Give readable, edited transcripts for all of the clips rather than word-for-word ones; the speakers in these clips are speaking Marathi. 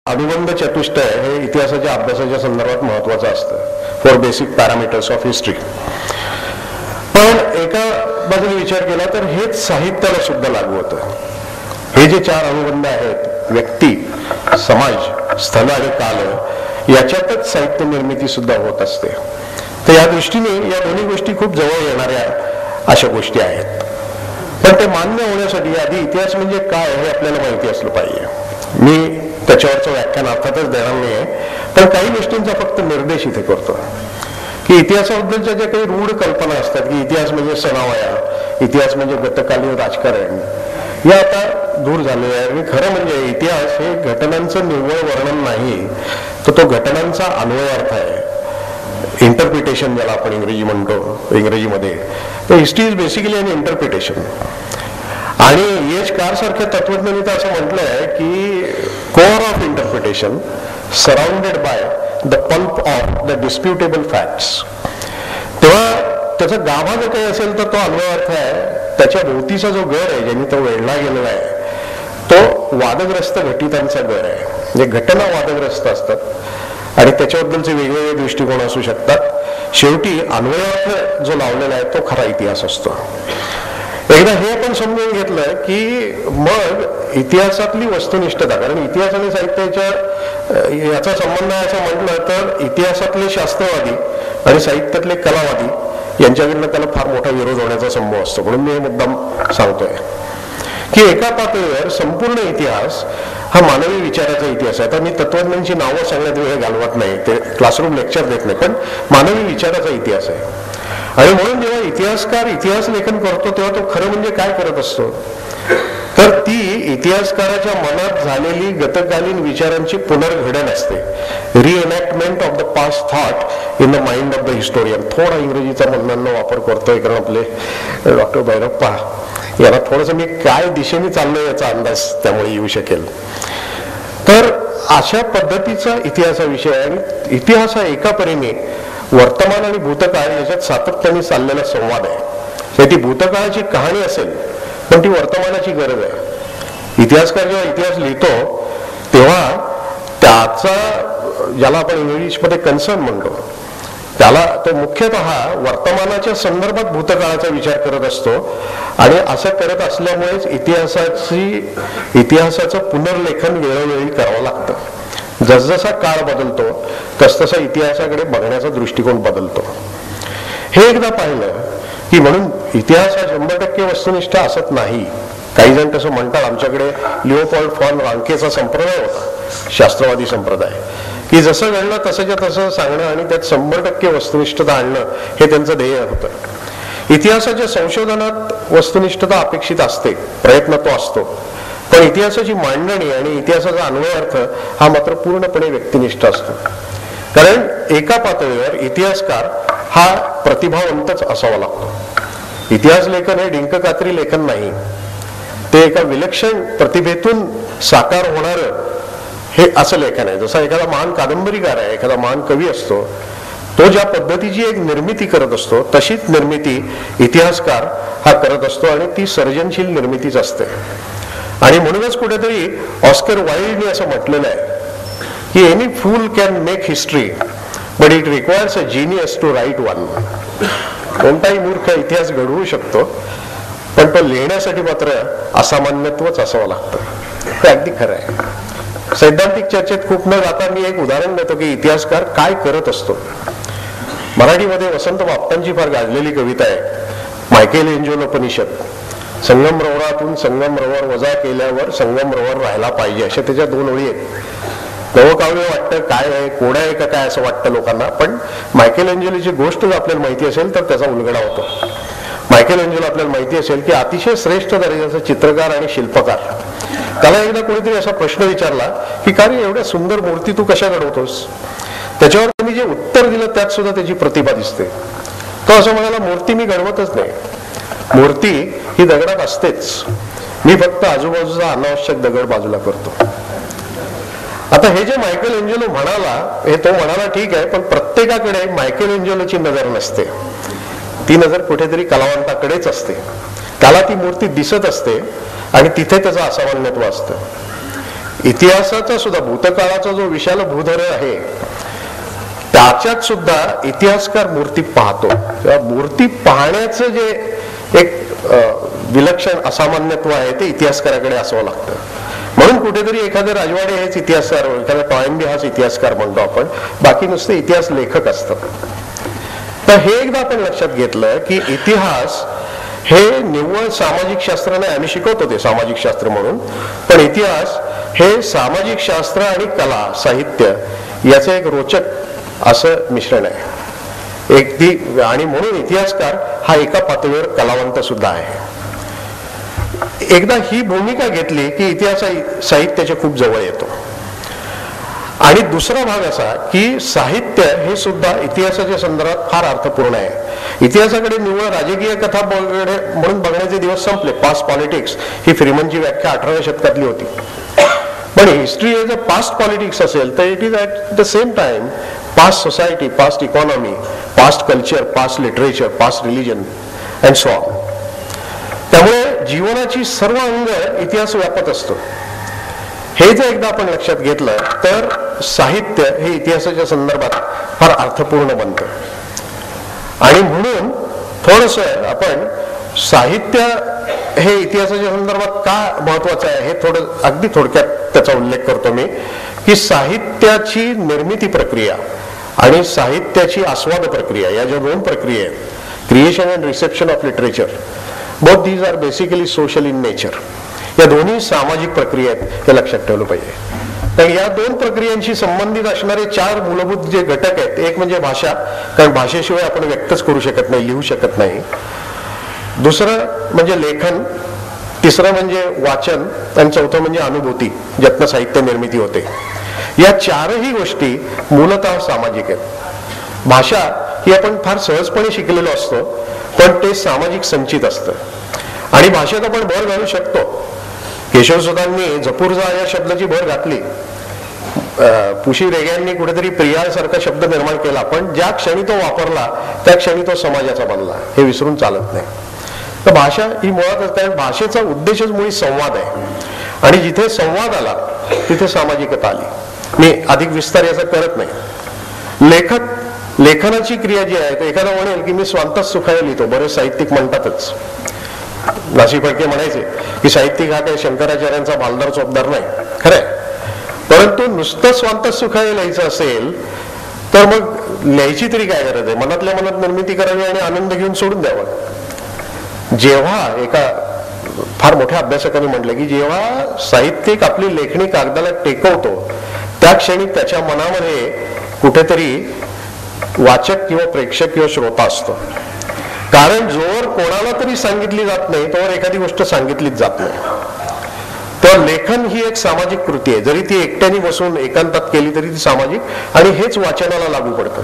अनुबंध चतुष्टय हे इतिहासाच्या अभ्यासाच्या संदर्भात महत्वाचं असतं for basic parameters of history. पण एका बाजूने विचार केला तर हेच साहित्याला सुद्धा लागू होतं. हे जे 4 अनुबंध आहेत, व्यक्ती, समाज, स्थल आणि काल, याच्यातच साहित्य निर्मिती सुद्धा होत असते. तर या दृष्टीने या दोन्ही गोष्टी खूप जवळ येणाऱ्या अशा गोष्टी आहेत. पण ते मान्य होण्यासाठी आधी इतिहास म्हणजे काय हे आपल्याला माहिती असलं पाहिजे. मी त्याच्यावरचं व्याख्यान अर्थातच देणार नाहीये, पण काही गोष्टींचा फक्त निर्देश इथे करतो की इतिहासाबद्दलच्या ज्या काही रूढ कल्पना असतात की इतिहास म्हणजे सणावया, इतिहास म्हणजे गतकालीन राजकारण, या आता दूर झालेलं आहे. आणि खरं म्हणजे इतिहास हे घटनांचं निव्वळ वर्णन नाही, तर तो घटनांचा अन्वयार्थ आहे. इंटरप्रिटेशन ज्याला आपण इंग्रजी म्हणतो, इंग्रजीमध्ये. तर history is basically an interpretation. आणि एच कार सारख्या तत्वज्ञांनी तर असं म्हटलंय की core of interpretation surrounded by the pulp of the disputable facts. तेव्हा त्याचा गाभा जर काही असेल तर तो अन्वयार्थ आहे. त्याच्या भोवतीचा जो घर आहे ज्यांनी तो वेढला गेलेला आहे तो वादग्रस्त घटितांचा घर आहे. म्हणजे घटना वादग्रस्त असतात आणि त्याच्याबद्दलचे वेगवेगळे दृष्टिकोन असू शकतात. शेवटी अन्वयार्थ जो लावलेला आहे तो खरा इतिहास असतो. एकदा हे आपण समजून घेतलं की मग इतिहासातली वस्तुनिष्ठता, कारण इतिहास आणि साहित्याच्या याचा संबंध आहे असं म्हटलं तर इतिहासातले शास्त्रवादी आणि साहित्यातले कलावादी यांच्याकडनं त्याला फार मोठा विरोध होण्याचा संभव असतो. म्हणून मी हे मुद्दाम सांगतोय की एका पातळीवर संपूर्ण इतिहास हा मानवी विचाराचा इतिहास आहे. आता मी तत्वज्ञांची नावं सांगण्यात वेळ घालवत नाही, ते क्लासरूम लेक्चर देत नाही, पण मानवी विचाराचा इतिहास आहे. आणि म्हणून जेव्हा इतिहासकार इतिहास लेखन करतो तेव्हा तो खरं म्हणजे काय करत असतो, तर ती इतिहासकाराच्या मनात झालेली गतकालीन विचारांची पुनर्घडण असते. Reenactment of the past thought in the mind of the historian. थोडा इंग्रजीचा मनांना वापर करतोय कारण आपले डॉक्टर भैरप्पा याला थोडंसं मी काय दिशेने चाललोय याचा अंदाज त्यामुळे येऊ शकेल. तर अशा पद्धतीचा इतिहासाविषयी आहे. आणि इतिहास हा एका परीने वर्तमान आणि भूतकाळ याच्यात सातत्याने चाललेला संवाद आहे. ती भूतकाळाची कहाणी असेल पण ती वर्तमानाची गरज आहे. इतिहासकार जेव्हा इतिहास लिहितो तेव्हा त्याचा, ज्याला आपण इंग्लिशमध्ये कन्सर्न म्हणतो, त्याला तो मुख्यतः वर्तमानाच्या संदर्भात भूतकाळाचा विचार करत असतो. आणि असं करत असल्यामुळेच इतिहासाचं पुनर्लेखन वेळोवेळी करावं लागतं. जसजसा काळ बदलतो तसतसा इतिहासाकडे बघण्याचा दृष्टिकोन बदलतो. हे एकदा पाहिलं की म्हणून इतिहास हा 100% वस्तुनिष्ठ असत नाही. काही जण तसं म्हणतात. आमच्याकडे लिओपोल्ड फॉन रांकेचा संप्रदाय होता, शास्त्रवादी संप्रदाय, की जसं घडलं तसंच्या तसं सांगणं आणि त्यात 100% वस्तुनिष्ठता आणणं हे त्यांचं ध्येय होतं. इतिहासाच्या संशोधनात वस्तुनिष्ठता अपेक्षित असते, प्रयत्न तो असतो, पण इतिहासाची मांडणी आणि इतिहासाचा अन्वयार्थ हा मात्र पूर्णपणे व्यक्तिनिष्ठ असतो. कारण एका पातळीवर इतिहासकार हा प्रतिभावंतच असावा लागतो. इतिहास लेखन हे डिंककात्री लेखन नाही, ते एका विलक्षण प्रतिभेतून साकार होणार हे असं लेखन आहे. जसा एखादा महान कादंबरीकार आहे, एखादा महान कवी असतो, तो ज्या पद्धतीची एक निर्मिती करत असतो तशीच निर्मिती इतिहासकार हा करत असतो आणि ती सर्जनशील निर्मितीच असते. आणि म्हणूनच कुठेतरी ऑस्कर वाईल्डने असं म्हटलेलं आहे की any fool can make history but it requires a genius to write one. कोणताही मूर्ख इतिहास घडवू शकतो पण तो लिहिण्यासाठी मात्र असामान्यत्वच असावं लागतं. हे अगदी खरं आहे. सैद्धांतिक चर्चेत खूप न जाता मी एक उदाहरण देतो की इतिहासकार काय करत असतो. मराठीमध्ये वसंत बापटांची फार गाजलेली कविता आहे, मायकेल एंजेलोपनिषद. संगमरवरातून संगमरवर वजा केल्यावर संगमरवर राहायला पाहिजे, अशा त्याच्या 2 ओळी आहेत. नवकाव्य वाटतं काय आहे, कोडा आहे का काय असं वाटतं लोकांना, पण मायकेल एंजेलोची गोष्ट जर आपल्याला माहिती असेल तर त्याचा उलगडा होतो. मायकेल एंजेलो आपल्याला माहिती असेल की अतिशय श्रेष्ठ दर्जाचा चित्रकार आणि शिल्पकार. त्याला एकदा कोणीतरी असा प्रश्न विचारला की का रे एवढ्या सुंदर मूर्ती तू कशा घडवतोस. त्याच्यावर त्यांनी जे उत्तर दिलं त्यात सुद्धा त्याची प्रतिभा दिसते. तो असं म्हणाला, मूर्ती मी घडवतच नाही, मूर्ती ही दगडात असतेच, मी फक्त आजूबाजूचा अनावश्यक दगड बाजूला करतो. आता हे जे मायकेल एंजेलो म्हणाला, हे तो म्हणाला ठीक आहे, पण प्रत्येकाकडे मायकेल एंजेलोची नजर नसते. ती नजर कुठेतरी कलावंताकडेच असते. त्याला ती मूर्ती दिसत असते आणि तिथे त्याचं असामान्यत्व असतं. इतिहासाचा सुद्धा भूतकाळाचा जो विशाल भूधर आहे त्याच्यात सुद्धा इतिहासकार मूर्ती पाहतो. तेव्हा मूर्ती पाहण्याचं जे एक विलक्षण असामान्यत्व आहे ते इतिहासकाराकडे असावं लागतं. म्हणून कुठेतरी एखादे राजवाडे हेच इतिहासकार, एखादा टॉयनबी हाच इतिहासकार म्हणतो आपण, बाकी नुसते इतिहास लेखक असतात. तर हे एकदा आपण लक्षात घेतलं की इतिहास हे निव्वळ सामाजिक शास्त्र नाही, आम्ही शिकवतो ते सामाजिक शास्त्र म्हणून, पण इतिहास हे सामाजिक शास्त्र आणि कला साहित्य याचं एक रोचक असं मिश्रण आहे एकदी. आणि म्हणून इतिहासकार हा एका पातळीवर कलावंत सुद्धा आहे. एकदा ही भूमिका घेतली की इतिहास साहित्याच्या खूप जवळ येतो. आणि दुसरा भाग असा की साहित्य हे सुद्धा इतिहासाच्या संदर्भात फार अर्थपूर्ण आहे. इतिहासाकडे निव्वळ राजकीय कथा म्हणून बघण्याचे दिवस संपले. पास्ट पॉलिटिक्स ही फ्रीमनची व्याख्या 18व्या शतकातली होती. पण हिस्ट्री हे जर पास्ट पॉलिटिक्स असेल तर it is at the same time past society, past economy, past culture, past literature, past religion and so on. त्यामुळे जीवनाची सर्व अंग इतिहास व्यापत असतो. हे जर एकदा आपण लक्षात घेतलं तर साहित्य हे इतिहासाच्या संदर्भात फार अर्थपूर्ण बनतं. आणि म्हणून थोडस आपण साहित्य हे इतिहासाच्या संदर्भात का महत्वाचं आहे हे अगदी थोडक्यात त्याचा उल्लेख करतो मी, की साहित्याची निर्मिती प्रक्रिया आणि साहित्याची आस्वाद प्रक्रिया या ज्या दोन प्रक्रिया आहेत, creation and reception of literature, both these are basically social in nature. या दोन्ही सामाजिक प्रक्रिया आहेत हे लक्षात ठेवलं पाहिजे. तर या दोन प्रक्रियांशी संबंधित असणारे 4 मूलभूत जे घटक आहेत, एक म्हणजे भाषा, कारण भाषेशिवाय आपण व्यक्तच करू शकत नाही, लिहू शकत नाही. दुसरं म्हणजे लेखन, तिसरं म्हणजे वाचन आणि चौथं म्हणजे अनुभूती, ज्यातनं साहित्य निर्मिती होते. या 4ही गोष्टी मूलतः सामाजिक आहेत. भाषा ही आपण फार सहजपणे शिकलेलो असतो, पण ते सामाजिक संचित असतं. आणि भाषेत आपण भर घालू शकतो. केशवसुतांनी झपूर्झा या शब्दाची भर घातली, पुशी रेग्यांनी कुठेतरी प्रियासारखा शब्द निर्माण केला, पण ज्या क्षणी तो वापरला त्या क्षणी तो समाजाचा बनला, हे विसरून चालत नाही. तर भाषा ही मुळात, कारण भाषेचा उद्देशच मुळी संवाद आहे. आणि जिथे संवाद आला तिथे सामाजिकता आली. मी अधिक विस्तार याचा करत नाही. लेखनाची क्रिया जी आहे, तर एखादा म्हणेल की मी स्वांतच सुखायला लिहितो, बरेच साहित्यिक म्हणतातच. नाशिक फडके म्हणायचे की साहित्यिक हा काही शंकराचार्यांचा भालदार चोपदार नाही, खरंय. परंतु नुसतं स्वांतच सुखायला लिहायचं असेल तर मग लिहायची तरी काय गरज आहे? मनातल्या मनात निर्मिती करावी आणि आनंद घेऊन सोडून द्यावा. जेव्हा एका फार मोठ्या अभ्यासकाने म्हटलं की जेव्हा साहित्यिक आपली लेखणी कागदाला टेकवतो त्या क्षणी त्याच्या मनामध्ये कुठेतरी वाचक किंवा प्रेक्षक किंवा श्रोता असतो. कारण जोवर कोणाला तरी सांगितली जात नाही तोवर एखादी गोष्ट सांगितलीच जात नाही. तर लेखन ही एक सामाजिक कृती आहे. जरी ती एकट्याने बसून एकांतात केली तरी ती सामाजिक, आणि हेच वाचनाला लागू पडतं.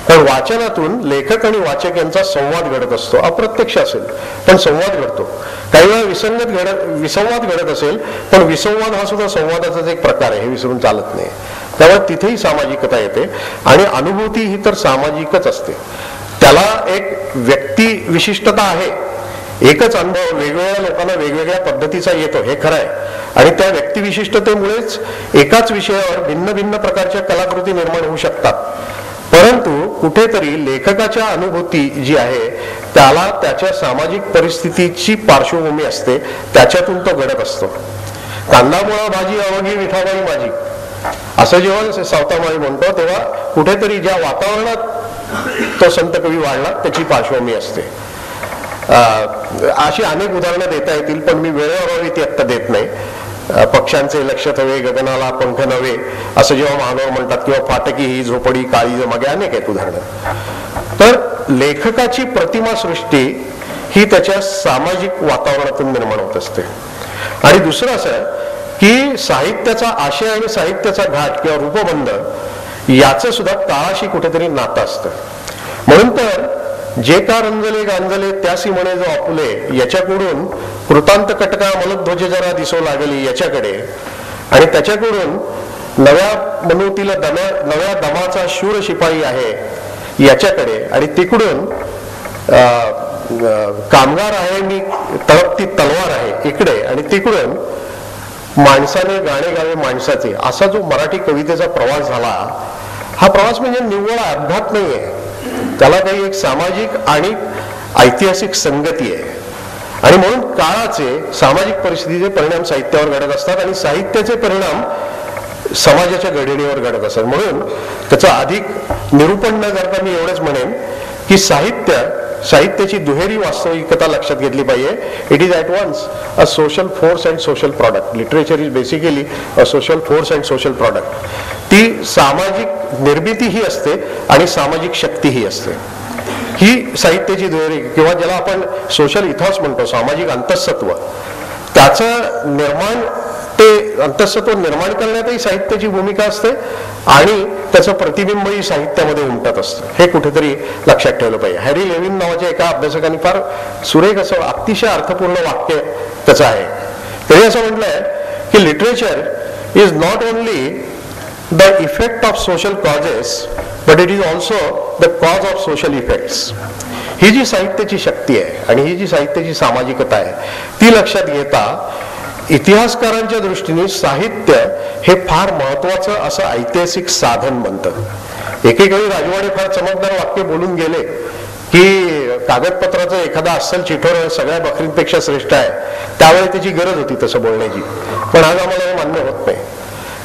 कारण वाचनातून लेखक आणि वाचक यांचा संवाद घडत असतो. अप्रत्यक्ष असेल पण संवाद घडतो. काही वेळा विसंवाद घडत असेल पण विसंवाद हा सुद्धा संवादाचाच एक प्रकार आहे, हे विसरून चालत नाही. त्यामुळे तिथेही सामाजिकता येते. आणि अनुभूती ही तर सामाजिकच असते. त्याला एक व्यक्ती विशिष्टता आहे. एकच अनुभव वेगवेगळ्या लोकांना वेगवेगळ्या पद्धतीचा येतो, हे खरं आहे. आणि त्या व्यक्तिविशिष्टतेमुळेच एकाच विषयावर भिन्न भिन्न प्रकारच्या कलाकृती निर्माण होऊ शकतात. परंतु कुठेतरी लेखकाच्या अनुभूती जी आहे त्याला त्याच्या सामाजिक परिस्थितीची पार्श्वभूमी असते, त्याच्यातून तो घडत असतो. कांदामुळा भाजी अवघी विठाबाई माझी, असं जेव्हा सावतामाळी म्हणतो तेव्हा कुठेतरी ज्या वातावरणात तो संत कवी वाढला त्याची पार्श्वभूमी असते. अशी अनेक उदाहरणं देता येतील, पण मी वेळेअभावी ती आत्ता देत नाही. पक्ष्यांचे लक्ष हवे गगनाला पंख नव्हे असं जेव्हा महानोर म्हणतात, किंवा फाटकी ही झोपडी काळी जमागे, अनेक आहेत उदाहरणं. तर लेखकाची प्रतिमा सृष्टी ही त्याच्या सामाजिक वातावरणातून निर्माण होत असते. आणि दुसरं असं की साहित्याचा आशय आणि साहित्याचा घाट किंवा रूपबंध याचं सुद्धा काळाशी कुठेतरी नातं असतं. म्हणून तर जे का रंजले गांजले त्यासी म्हणे जो आपुले, याच्याकडून कृतांत कटका मलध्वज जरा दिसू लागली याच्याकडे, आणि त्याच्याकडून नव्या मनोतीला नव्या दमाचा शूर शिपाई आहे याच्याकडे, आणि तिकडून कामगार आहे मी तळपती तलवार आहे इकडे, आणि तिकडून माणसाने गाणे गावे माणसाचे, असा जो मराठी कवितेचा प्रवास झाला, हा प्रवास म्हणजे निव्वळ अपघात नाहीये, त्याला काही एक सामाजिक आणि ऐतिहासिक संगती आहे. आणि म्हणून काळाचे सामाजिक परिस्थितीचे परिणाम साहित्यावर घडत असतात आणि साहित्याचे परिणाम समाजाच्या घडणीवर घडत असतात. म्हणून त्याचं अधिक निरूपण न करता मी एवढंच म्हणेन की साहित्याची दुहेरी वास्तविकता लक्षात घेतली पाहिजे. It is at once a social force and social product. Literature is basically a social force and social product. ती सामाजिक निर्मितीही असते आणि सामाजिक शक्तीही असते. ही साहित्याची दुहेरी, किंवा ज्याला आपण सोशल इथॉस म्हणतो, सामाजिक अंतःसत्व, त्याचं निर्माण, ते अंतःसत्व निर्माण करण्यातही साहित्याची भूमिका असते आणि त्याचं प्रतिबिंबही साहित्यामध्ये उमटत असतं. हे कुठेतरी लक्षात ठेवलं पाहिजे. हॅरी लेविन नावाच्या एका अभ्यासकांनी फार सुरेख असं अतिशय अर्थपूर्ण वाक्य त्याचं आहे. त्यांनी असं म्हटलंय की literature is not only the effect of social causes but it is also the cause of social effects. ही जी साहित्याची शक्ती आहे आणि ही जी साहित्याची सामाजिकता आहे, ती लक्षात घेता इतिहासकारांच्या दृष्टीने साहित्य हे फार महत्वाचं असं ऐतिहासिक साधन बनतं. एकेकाळी राजवाडे फार चमकदार वाक्य बोलून गेले की कागदपत्राचं एखादा अस्सल चिठोर सगळ्या बकरींपेक्षा श्रेष्ठ आहे. त्यावेळी त्याची गरज होती तसं बोलण्याची, पण आज आम्हाला हे मान्य होत नाही.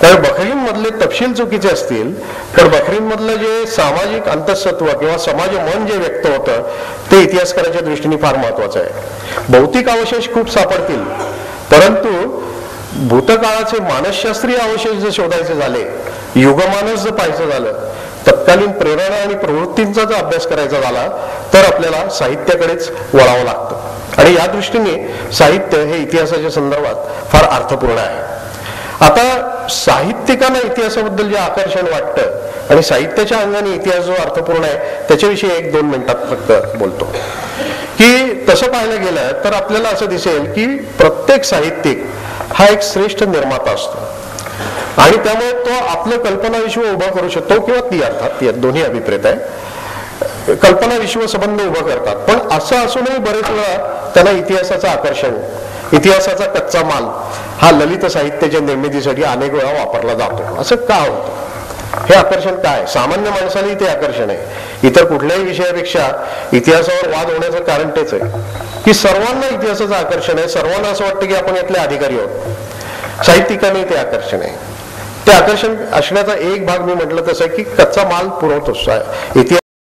कारण बकरींमधले तपशील चुकीचे असतील, पण बकरींमधलं जे सामाजिक अंतःसत्व किंवा समाज मन जे व्यक्त होतं ते इतिहासकाराच्या दृष्टीने फार महत्वाचं आहे. भौतिक अवशेष खूप सापडतील, परंतु भूतकाळाचे मानसशास्त्रीय अवशेष जर शोधायचे झाले, युगमानस जर पाहायचं झालं, तत्कालीन प्रेरणा आणि प्रवृत्तींचा जर अभ्यास करायचा झाला, तर आपल्याला साहित्याकडेच वळावं लागतं. आणि या दृष्टीने साहित्य हे इतिहासाच्या संदर्भात फार अर्थपूर्ण आहे. आता साहित्यिकांना इतिहासाबद्दल जे आकर्षण वाटतं आणि साहित्याच्या अंगाने इतिहास जो अर्थपूर्ण आहे त्याच्याविषयी 1-2 मिनिटात फक्त बोलतो. की तसं पाहायला गेलं तर आपल्याला असं दिसेल की प्रत्येक साहित्यिक हा एक श्रेष्ठ निर्माता असतो आणि त्यामुळे तो आपलं कल्पनाविश्व उभं करू शकतो, किंवा ती अर्थात या दोन्ही अभिप्रेत आहे, कल्पनाविश्व संबंध उभं करतात. पण असं असूनही बरेच वेळा त्यांना इतिहासाचं आकर्षण, इतिहासाचा कच्चा माल हा ललित साहित्याच्या निर्मितीसाठी अनेक वेळा वापरला जातो. असं का होतं? हे आकर्षण काय? सामान्य माणसालाही ते आकर्षण आहे. इतर कुठल्याही विषयापेक्षा इतिहासावर वाद होण्याचं कारण तेच आहे की सर्वांना इतिहासाचं आकर्षण आहे. सर्वांना असं वाटतं की आपण यातले अधिकारी आहोत. साहित्यिकांनी ते आकर्षण आहे. ते आकर्षण असण्याचा एक भाग मी म्हटलं तसं की कच्चा माल पुरवतो इतिहास.